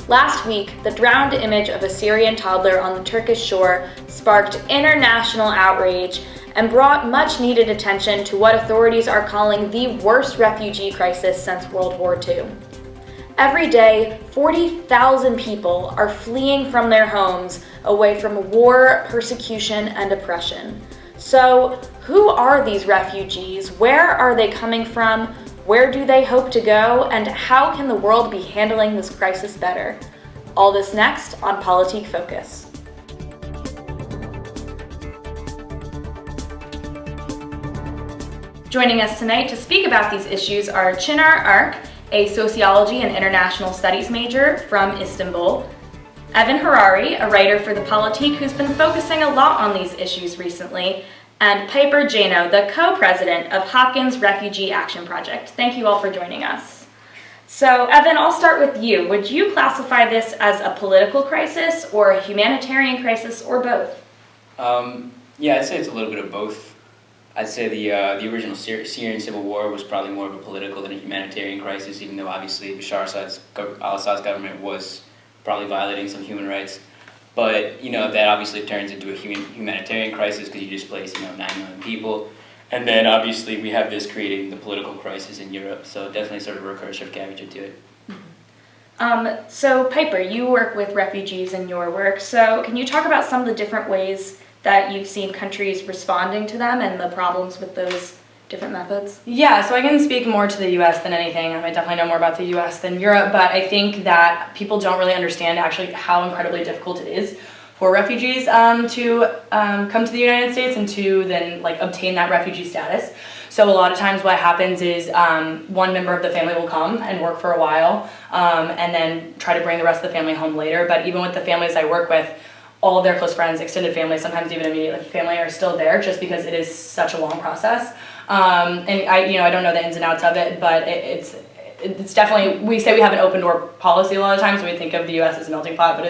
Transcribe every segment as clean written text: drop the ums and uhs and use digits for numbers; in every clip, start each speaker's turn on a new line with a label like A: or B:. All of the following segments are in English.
A: Last week, the drowned image of a Syrian toddler on the Turkish shore sparked international outrage and brought much-needed attention to what authorities are calling the worst refugee crisis since World War II. Every day, 40,000 people are fleeing from their homes away from war, persecution, and oppression. So, who are these refugees? Where are they coming from? Where do they hope to go? And how can the world be handling this crisis better? All this next on Politik Focus. Joining us tonight to speak about these issues are Çınar Ark, a sociology and international studies major from Istanbul, Evan Harari, a writer for the Politik who's been focusing a lot on these issues recently, and Piper Jano, the co-president of Hopkins Refugee Action Project. Thank you all for joining us. So, Evan, I'll start with you. Would you classify this as a political crisis or a humanitarian crisis or both?
B: Yeah, I'd say it's a little bit of both. I'd say the original Syrian civil war was probably more of a political than a humanitarian crisis, even though obviously Bashar al-Assad's government was probably violating some human rights. But, that obviously turns into a humanitarian crisis because you displace, 9 million people. And then obviously we have this creating the political crisis in Europe, so definitely sort of a recursive character to it.
A: So Piper, you work with refugees in your work, so can you talk about some of the different ways that you've seen countries responding to them and the problems with those different methods?
C: Yeah, so I can speak more to the US than anything. I definitely know more about the US than Europe, but I think that people don't really understand actually how incredibly difficult it is for refugees to come to the United States and to then obtain that refugee status. So a lot of times what happens is one member of the family will come and work for a while and then try to bring the rest of the family home later. But even with the families I work with, all of their close friends, extended family, sometimes even immediate family are still there just because it is such a long process. And I don't know the ins and outs of it, but it's definitely, we say we have an open door policy a lot of times, so we think of the US as a melting pot, but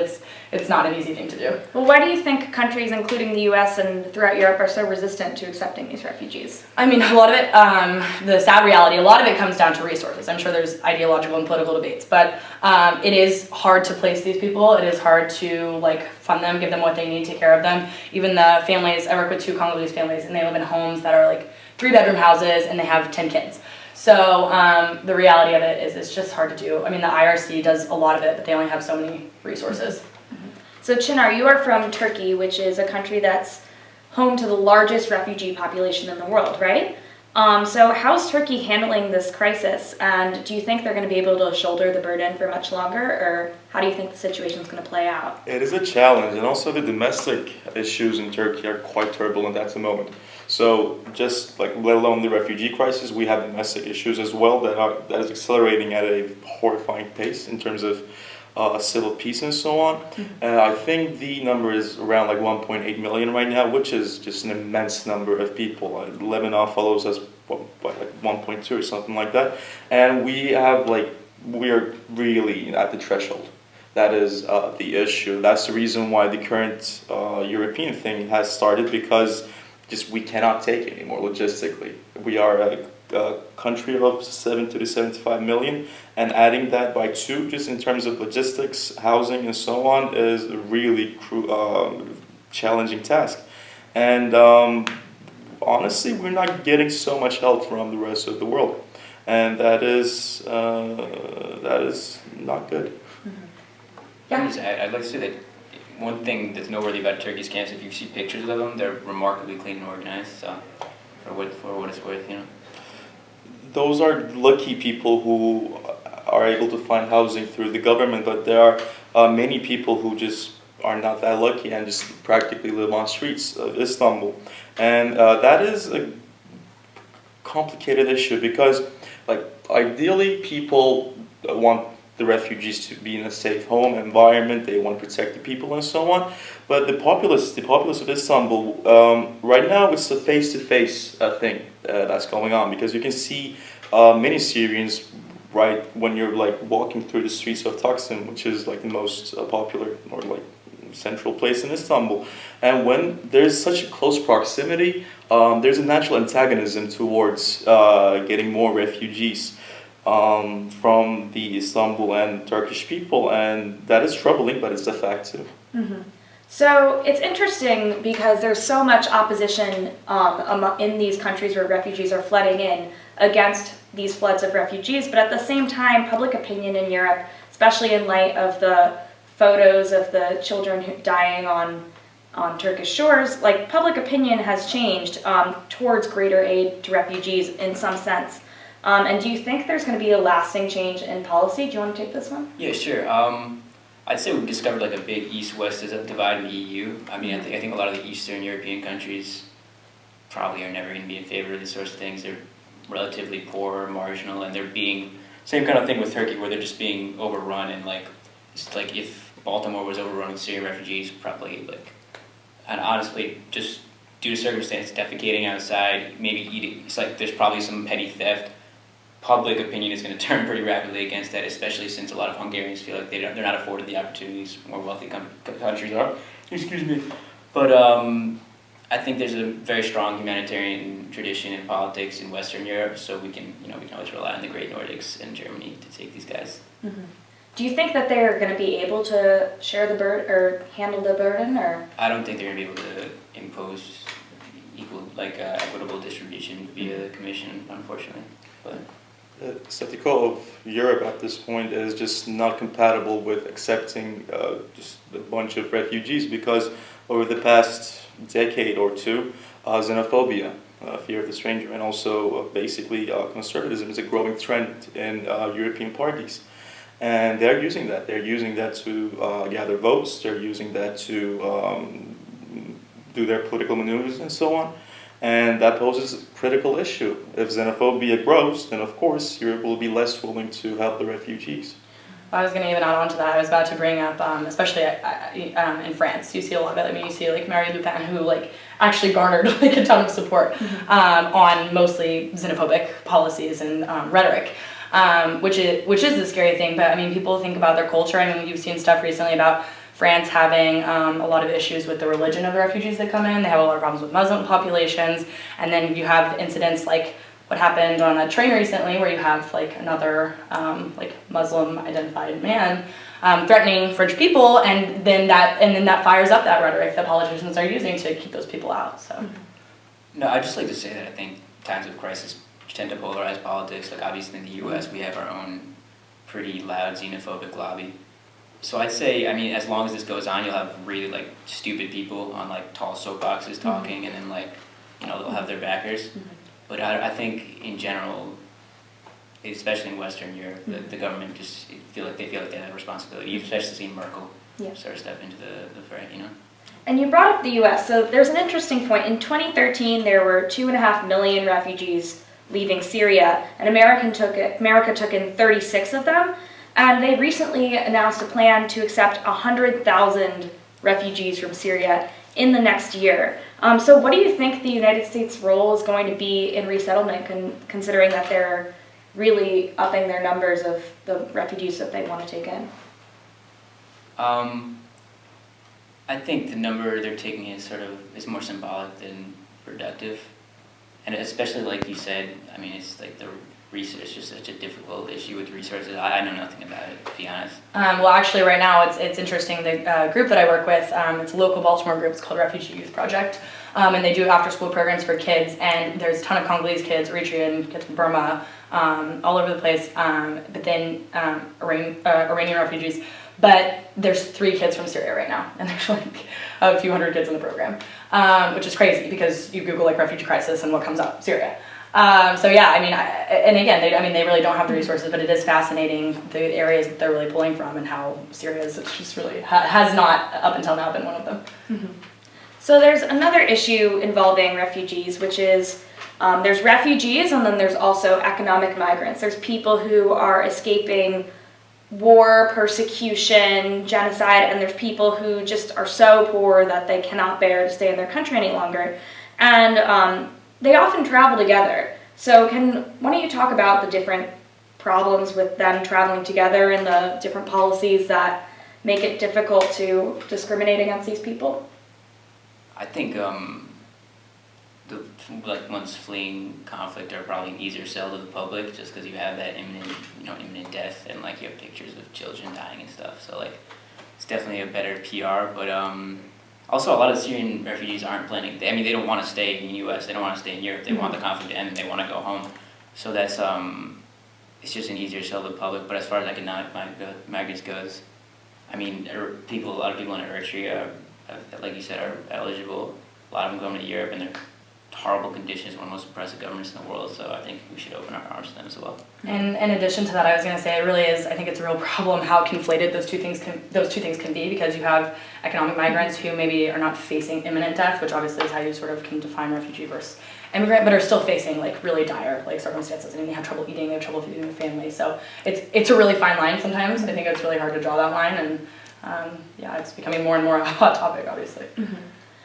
C: it's not an easy thing to do.
A: Well, why do you think countries, including the US and throughout Europe, are so resistant to accepting these refugees?
C: I mean, a lot of it, the sad reality, a lot of it comes down to resources. I'm sure there's ideological and political debates, but it is hard to place these people. It is hard to fund them, give them what they need, take care of them. Even the families, I work with 2 Congolese families, and they live in homes that are 3-bedroom houses, and they have 10 kids. So the reality of it is it's just hard to do. I mean, the IRC does a lot of it, but they only have so many resources.
A: Mm-hmm. So Çınar, you are from Turkey, which is a country that's home to the largest refugee population in the world, right? So how's Turkey handling this crisis? And do you think they're going to be able to shoulder the burden for much longer? Or how do you think the situation is going to play out?
D: It is a challenge, and also the domestic issues in Turkey are quite turbulent at the moment. So just let alone the refugee crisis, we have domestic issues as well that is accelerating at a horrifying pace in terms of civil peace and so on. I think the number is around 1.8 million right now, which is just an immense number of people. Lebanon follows us by 1.2 or something like that, and we are really at the threshold. That is the issue. That's the reason why the current European thing has started, because we cannot take it anymore logistically. We are a country of 70 to 75 million, and adding that by 2 just in terms of logistics, housing, and so on is a really challenging task. And honestly, we're not getting so much help from the rest of the world, and that is not good.
B: Mm-hmm. Yeah. I'd like to say that one thing that's noteworthy about Turkey's camps, if you see pictures of them, they're remarkably clean and organized. So, for what it's worth,
D: Those are lucky people who are able to find housing through the government, but there are many people who just are not that lucky and just practically live on streets of Istanbul, and that is a complicated issue because, ideally, people want the refugees to be in a safe home environment. They want to protect the people and so on. But the populace of Istanbul, right now it's a face-to-face thing that's going on, because you can see many Syrians right when you're walking through the streets of Taksim, which is the most popular or central place in Istanbul. And when there's such a close proximity, there's a natural antagonism towards getting more refugees. from the Istanbul and Turkish people, and that is troubling, but it's a fact too.
A: So it's interesting because there's so much opposition in these countries where refugees are flooding in against these floods of refugees, but at the same time, public opinion in Europe, especially in light of the photos of the children dying on Turkish shores, like public opinion has changed towards greater aid to refugees in some sense. And do you think there's going to be a lasting change in policy? Do you want to take this one?
B: Yeah, sure. I'd say we've discovered like a big east-west divide in the EU. I mean, I think a lot of the Eastern European countries probably are never going to be in favor of these sorts of things. They're relatively poor, marginal, and they're being, same kind of thing with Turkey where they're just being overrun, and like, it's like if Baltimore was overrun with Syrian refugees, probably like, and honestly, just due to circumstance, defecating outside, maybe eating, it's like there's probably some petty theft. Public opinion is going to turn pretty rapidly against that, especially since a lot of Hungarians feel like they're not afforded the opportunities more wealthy countries are. Excuse me. But I think there's a very strong humanitarian tradition in politics in Western Europe, so we can always rely on the Great Nordics and Germany to take these guys.
A: Do you think that they're going to be able to share the burden or handle the burden, or?
B: I don't think they're going to be able to impose equitable distribution via the Commission, unfortunately. But
D: The status quo of Europe at this point is just not compatible with accepting just a bunch of refugees, because over the past decade or two, xenophobia, fear of the stranger, and also basically conservatism is a growing trend in European parties. And they're using that. They're using that to gather votes. They're using that to do their political maneuvers and so on. And that poses a critical issue. If xenophobia grows, then of course Europe will be less willing to help the refugees.
C: I was going to even add on to that. I was about to bring up, especially in France, you see a lot of it. I mean, you see like Marine Le Pen, who like actually garnered like a ton of support on mostly xenophobic policies and rhetoric, which is the scary thing. But I mean, people think about their culture. I mean, you've seen stuff recently about France having a lot of issues with the religion of the refugees that come in. They have a lot of problems with Muslim populations. And then you have incidents like what happened on a train recently where you have like another like Muslim identified man threatening French people, and then that fires up that rhetoric that politicians are using to keep those people out. So
B: no, I'd just like to say that I think times of crisis tend to polarize politics. Like obviously in the U.S. we have our own pretty loud xenophobic lobby. So I'd say, I mean, as long as this goes on, you'll have really like stupid people on like tall soapboxes talking, and then like, they'll have their backers. But I think in general, especially in Western Europe, the government just feel like they have a responsibility. You've especially seen Merkel sort of step into the fray,
A: And you brought up the U.S., so there's an interesting point. In 2013, there were 2.5 million refugees leaving Syria, and America took in 36 of them. And they recently announced a plan to accept 100,000 refugees from Syria in the next year. So what do you think the United States' role is going to be in resettlement, considering that they're really upping their numbers of the refugees that they want to take in?
B: I think the number they're taking is more symbolic than productive. And especially like you said, I mean, it's like the research is just such a difficult issue with resources. I know nothing about it, to be honest.
C: Well, actually, right now it's interesting. The group that I work with, it's a local Baltimore group. It's called Refugee Youth Project, and they do after-school programs for kids. And there's a ton of Congolese kids, Eritrean kids from Burma, all over the place. But then Iranian refugees. But there's 3 kids from Syria right now, and there's like a few hundred kids in the program, which is crazy because you Google like refugee crisis and what comes up? Syria. So yeah, I mean, and again, they really don't have the resources, but it is fascinating the areas that they're really pulling from and how Syria is just really has not up until now been one of them.
A: Mm-hmm. So there's another issue involving refugees, which is there's refugees and then there's also economic migrants. There's people who are escaping war, persecution, genocide, and there's people who just are so poor that they cannot bear to stay in their country any longer. And they often travel together. So why don't you talk about the different problems with them traveling together and the different policies that make it difficult to discriminate against these people?
B: I think the like ones fleeing conflict are probably an easier sell to the public, just because you have that imminent death, and like you have pictures of children dying and stuff. So like it's definitely a better PR. But also a lot of Syrian refugees aren't planning. I mean, they don't want to stay in the U.S. They don't want to stay in Europe. They want the conflict to end, and they want to go home. So that's it's just an easier sell to the public. But as far as economic migrants goes, I mean, a lot of people in Eritrea, like you said, are eligible. A lot of them going to Europe, and they're horrible conditions, one of the most oppressive governments in the world, so I think we should open our arms to them as well.
C: And in addition to that, I was going to say it really is, I think it's a real problem how conflated those two things can be, because you have economic migrants who maybe are not facing imminent death, which obviously is how you sort of can define refugee versus immigrant, but are still facing like really dire like circumstances. I mean, they have trouble eating, they have trouble feeding their family, so it's a really fine line sometimes. I think it's really hard to draw that line, and yeah, it's becoming more and more a hot topic, obviously.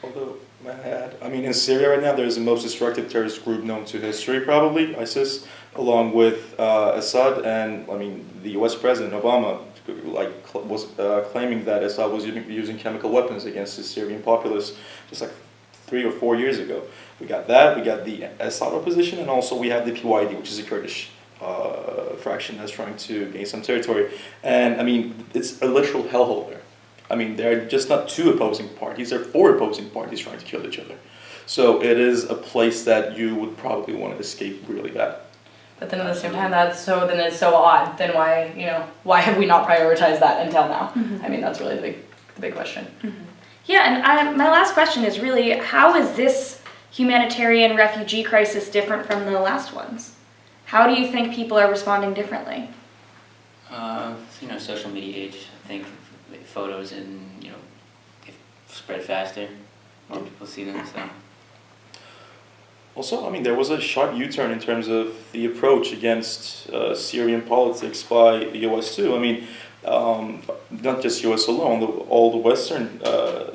D: Although, may I add, I mean, in Syria right now, there's the most destructive terrorist group known to history, probably, ISIS, along with Assad, and I mean, the U.S. President Obama was claiming that Assad was using chemical weapons against the Syrian populace just like 3 or 4 years ago. We got that, we got the Assad opposition, and also we have the PYD, which is a Kurdish fraction that's trying to gain some territory. And I mean, it's a literal hellhole there. I mean, there are just not 2 opposing parties, there are 4 opposing parties trying to kill each other. So it is a place that you would probably want to escape really bad.
C: But then at the same time, it's so odd. Then why have we not prioritized that until now? I mean, that's really the big question.
A: Yeah, and my last question is really, how is this humanitarian refugee crisis different from the last ones? How do you think people are responding differently?
B: Social media age, I think photos and, spread faster. More people see them, so.
D: Also, I mean, there was a sharp U-turn in terms of the approach against Syrian politics by the U.S. too. I mean, not just U.S. alone, all the Western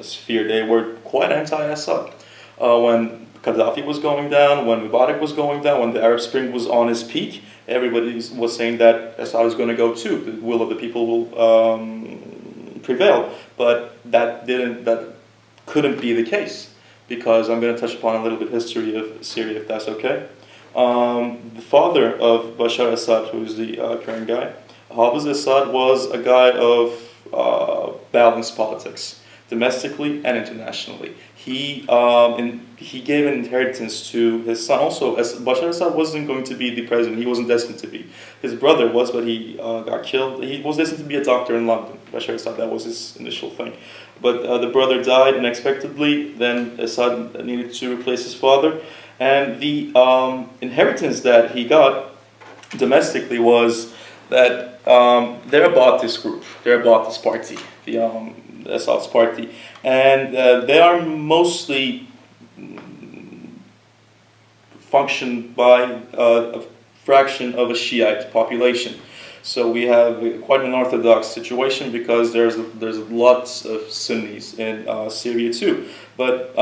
D: sphere, they were quite anti-Assad. When Gaddafi was going down, when Baath was going down, when the Arab Spring was on its peak, everybody was saying that Assad is going to go too. The will of the people will prevail. But that couldn't be the case, because I'm going to touch upon a little bit history of Syria, if that's okay. The father of Bashar Assad, who is the current guy, Hafez Assad, was a guy of balanced politics, domestically and internationally. He gave an inheritance to his son. Also, Bashar Assad wasn't going to be the president. He wasn't destined to be. His brother was, but he got killed. He was destined to be a doctor in London. Bashar Assad, that was his initial thing. But the brother died unexpectedly. Then Assad needed to replace his father. And the inheritance that he got domestically was that they're a Baathist group. They're a Baathist party, the Assad's party. And they are mostly functioned by a fraction of a Shiite population. So we have quite an orthodox situation, because there's lots of Sunnis in Syria too. But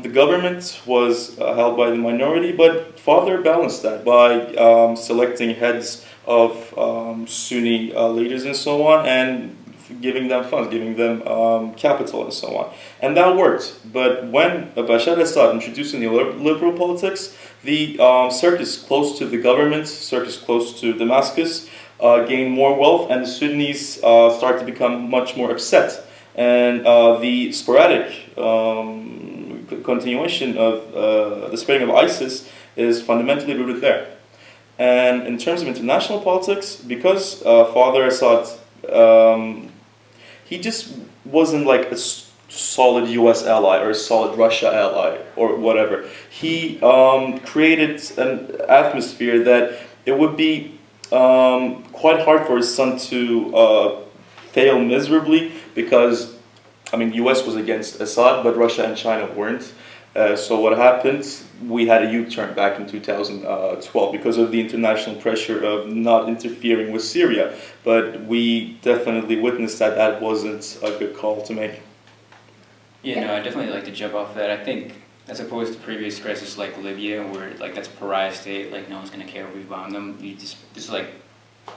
D: the government was held by the minority, but father balanced that by selecting heads of Sunni leaders and so on, and giving them funds, giving them capital and so on. And that worked. But when Bashar Assad introduced neoliberal politics, the circus close to the government, circus close to Damascus, gained more wealth, and the Sunnis started to become much more upset. And the sporadic continuation of the spreading of ISIS is fundamentally rooted there. And in terms of international politics, because Father Assad, he just wasn't like a solid US ally or a solid Russia ally or whatever. He created an atmosphere that it would be quite hard for his son to fail miserably, because, I mean, the US was against Assad, but Russia and China weren't. So what happened? We had a U-turn back in 2012 because of the international pressure of not interfering with Syria. But we definitely witnessed that that wasn't a good call to make.
B: Yeah, no, I'd definitely like to jump off that. I think, as opposed to previous crises like Libya, where like that's a pariah state, like no one's going to care if we bomb them. This is like,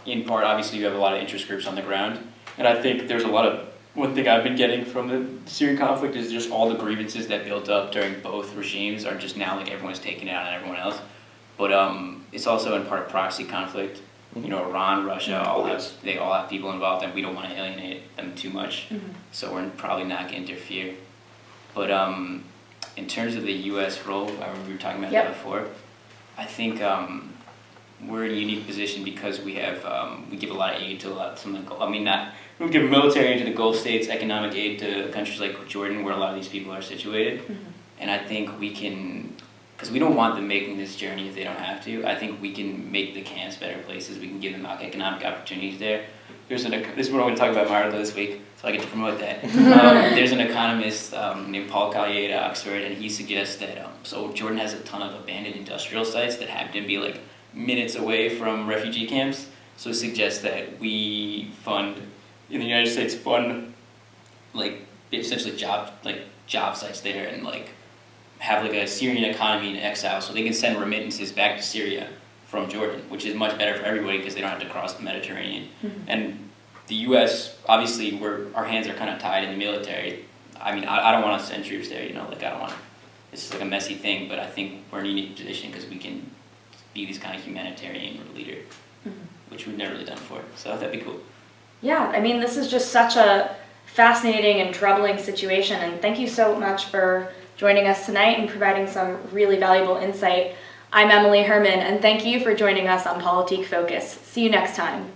B: in part, obviously you have a lot of interest groups on the ground. And I think there's a lot of one thing I've been getting from the Syrian conflict is just all the grievances that built up during both regimes are just now like everyone's taking it out on everyone else. But it's also in part proxy conflict. You know, Iran, Russia, they all have people involved, and we don't want to alienate them too much. So we're probably not going to interfere. But in terms of the U.S. role, we were talking about that before. I think we're in a unique position because we have we give a lot of aid to we give military aid to the Gulf states, economic aid to countries like Jordan, where a lot of these people are situated. And I think we can, because we don't want them making this journey if they don't have to. I think we can make the camps better places. We can give them economic opportunities there. This is what I'm going to talk about my article this week, so I get to promote that. There's an economist named Paul Collier at Oxford, and he suggests that so Jordan has a ton of abandoned industrial sites that happen to be like minutes away from refugee camps. So it suggests that we in the United States fund like essentially job sites there, and like have like a Syrian economy in exile, so they can send remittances back to Syria from Jordan, which is much better for everybody because they don't have to cross the Mediterranean. And the U.S., obviously, our hands are kind of tied in the military. I mean, I don't want to send troops there, I don't want to. This is like a messy thing, but I think we're in a unique position because we can be this kind of humanitarian leader, which we've never really done before. So that'd be cool.
A: Yeah, I mean, this is just such a fascinating and troubling situation, and thank you so much for joining us tonight and providing some really valuable insight. I'm Emily Herman, and thank you for joining us on Politik Focus. See you next time.